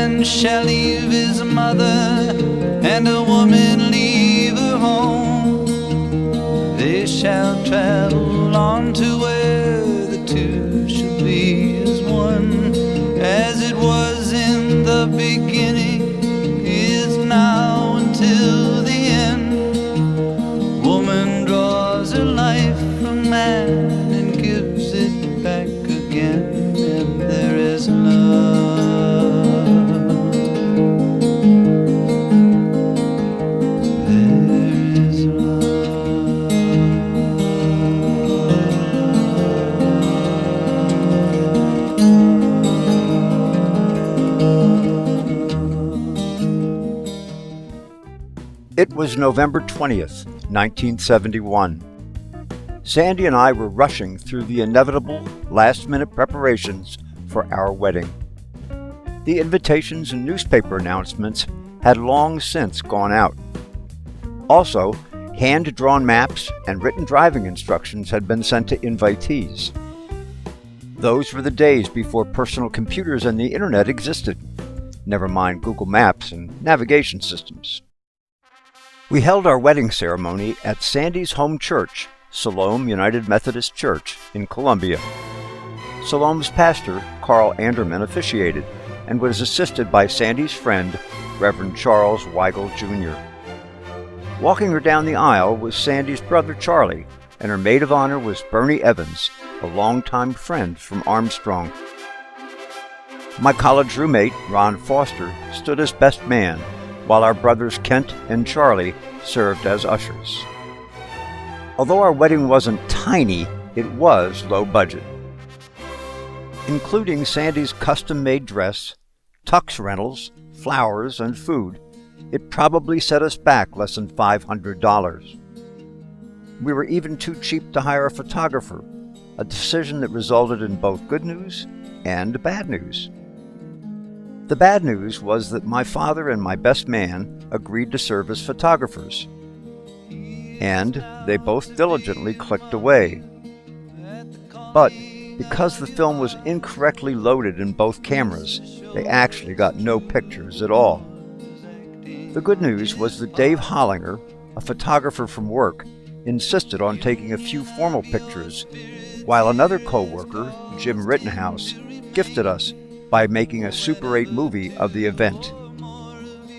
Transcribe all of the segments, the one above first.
man shall leave his mother, and a woman leave her home. They shall travel on to where the two shall be as one. As it was in the beginning, is now until the end. Woman draws her life from man and gives it back again, and there is love. There is love. It was November 20th, 1971. Sandy and I were rushing through the inevitable last-minute preparations for our wedding. The invitations and newspaper announcements had long since gone out. Also, hand-drawn maps and written driving instructions had been sent to invitees. Those were the days before personal computers and the internet existed, never mind Google Maps and navigation systems. We held our wedding ceremony at Sandy's home church, Siloam United Methodist Church in Columbia. Siloam's pastor, Carl Anderman, officiated and was assisted by Sandy's friend, Reverend Charles Weigel Jr. Walking her down the aisle was Sandy's brother Charlie, and her maid of honor was Bernie Evans, a longtime friend from Armstrong. My college roommate, Ron Foster, stood as best man, while our brothers Kent and Charlie served as ushers. Although our wedding wasn't tiny, it was low budget. Including Sandy's custom-made dress, tux rentals, flowers, and food, it probably set us back less than $500. We were even too cheap to hire a photographer, a decision that resulted in both good news and bad news. The bad news was that my father and my best man agreed to serve as photographers, and they both diligently clicked away. But because the film was incorrectly loaded in both cameras, they actually got no pictures at all. The good news was that Dave Hollinger, a photographer from work, insisted on taking a few formal pictures, while another co-worker, Jim Rittenhouse, gifted us by making a Super 8 movie of the event.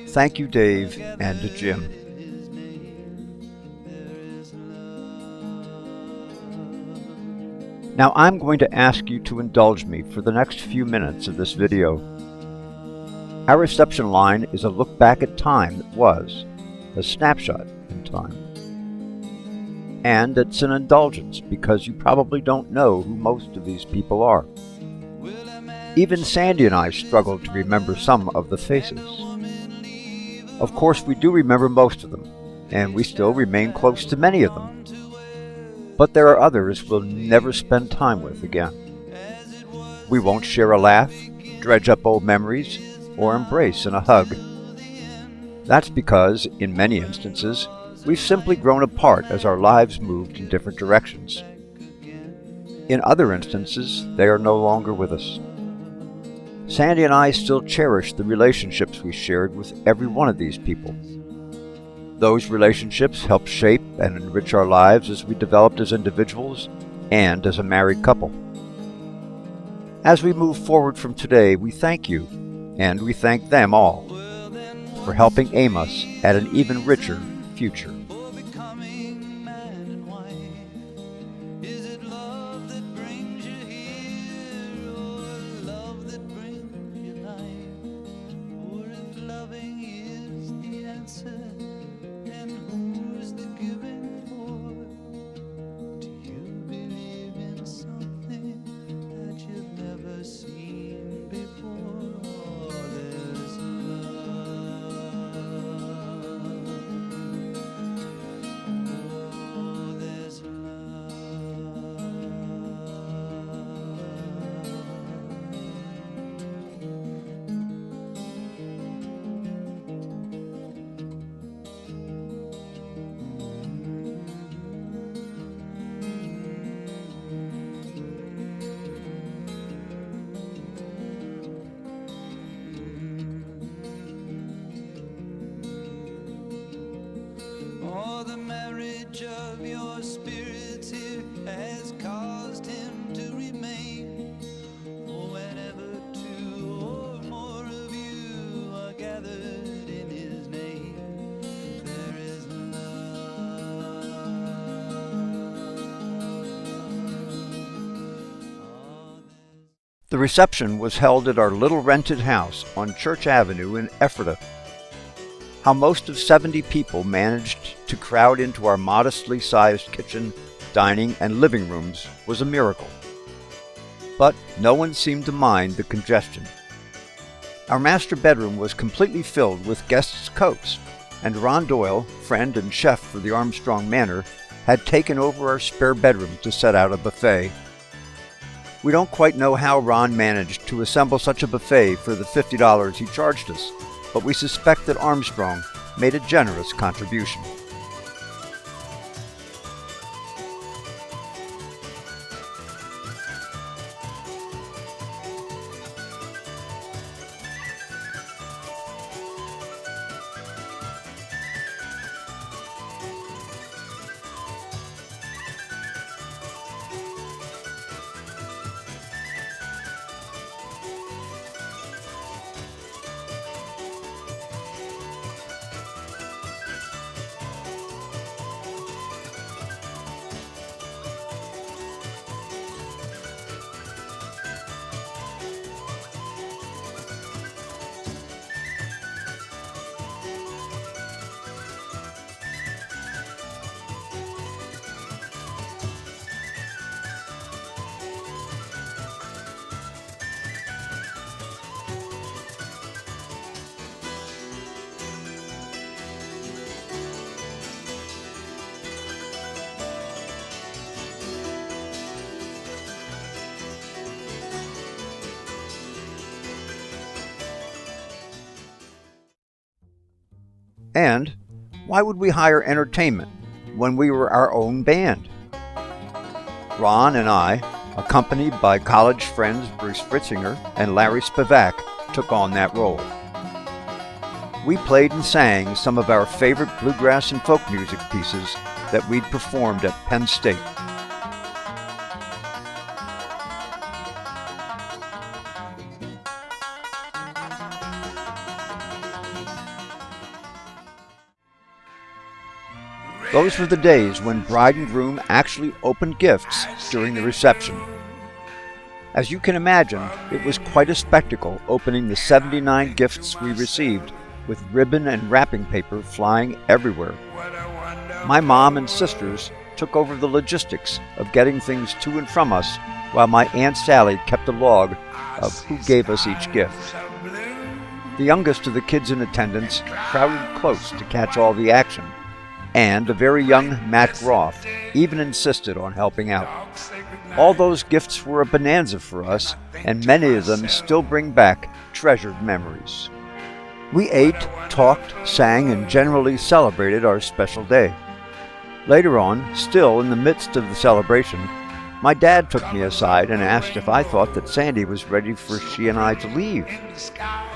Thank you, Dave, and to Jim. Now I'm going to ask you to indulge me for the next few minutes of this video. Our reception line is a look back at time that was, a snapshot in time. And it's an indulgence because you probably don't know who most of these people are. Even Sandy and I struggled to remember some of the faces. Of course, we do remember most of them, and we still remain close to many of them. But there are others we'll never spend time with again. We won't share a laugh, dredge up old memories, or embrace in a hug. That's because, in many instances, we've simply grown apart as our lives moved in different directions. In other instances, they are no longer with us. Sandy and I still cherish the relationships we shared with every one of these people. Those relationships helped shape and enrich our lives as we developed as individuals and as a married couple. As we move forward from today, we thank you, and we thank them all, for helping aim us at an even richer future. The reception was held at our little rented house on Church Avenue in Ephrata. How most of 70 people managed to crowd into our modestly sized kitchen, dining, and living rooms was a miracle. But no one seemed to mind the congestion. Our master bedroom was completely filled with guests' coats, and Ron Doyle, friend and chef for the Armstrong Manor, had taken over our spare bedroom to set out a buffet. We don't quite know how Ron managed to assemble such a buffet for the $50 he charged us, but we suspect that Armstrong made a generous contribution. And why would we hire entertainment when we were our own band? Ron and I, accompanied by college friends Bruce Fritzinger and Larry Spivak, took on that role. We played and sang some of our favorite bluegrass and folk music pieces that we'd performed at Penn State. Those were the days when bride and groom actually opened gifts during the reception. As you can imagine, it was quite a spectacle opening the 79 gifts we received, with ribbon and wrapping paper flying everywhere. My mom and sisters took over the logistics of getting things to and from us, while my Aunt Sally kept a log of who gave us each gift. The youngest of the kids in attendance crowded close to catch all the action, and the very young Matt Groff even insisted on helping out. All those gifts were a bonanza for us, and many of them still bring back treasured memories. We ate, talked, sang, and generally celebrated our special day. Later on, still in the midst of the celebration, my dad took me aside and asked if I thought that Sandy was ready for she and I to leave.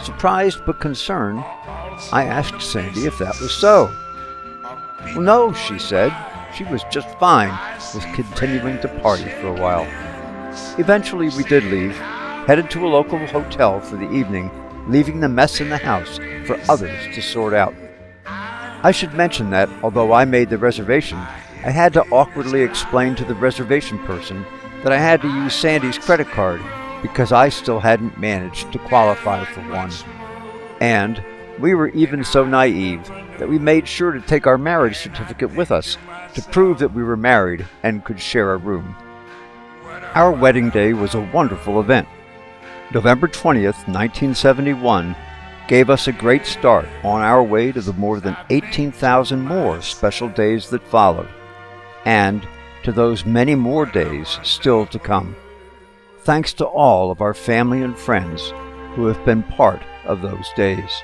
Surprised but concerned, I asked Sandy if that was so. "Well, no," she said. She was just fine with continuing to party for a while. Eventually we did leave, headed to a local hotel for the evening, leaving the mess in the house for others to sort out. I should mention that, although I made the reservation, I had to awkwardly explain to the reservation person that I had to use Sandy's credit card because I still hadn't managed to qualify for one. And we were even so naive that we made sure to take our marriage certificate with us to prove that we were married and could share a room. Our wedding day was a wonderful event. November 20th, 1971 gave us a great start on our way to the more than 18,000 more special days that followed, and to those many more days still to come. Thanks to all of our family and friends who have been part of those days.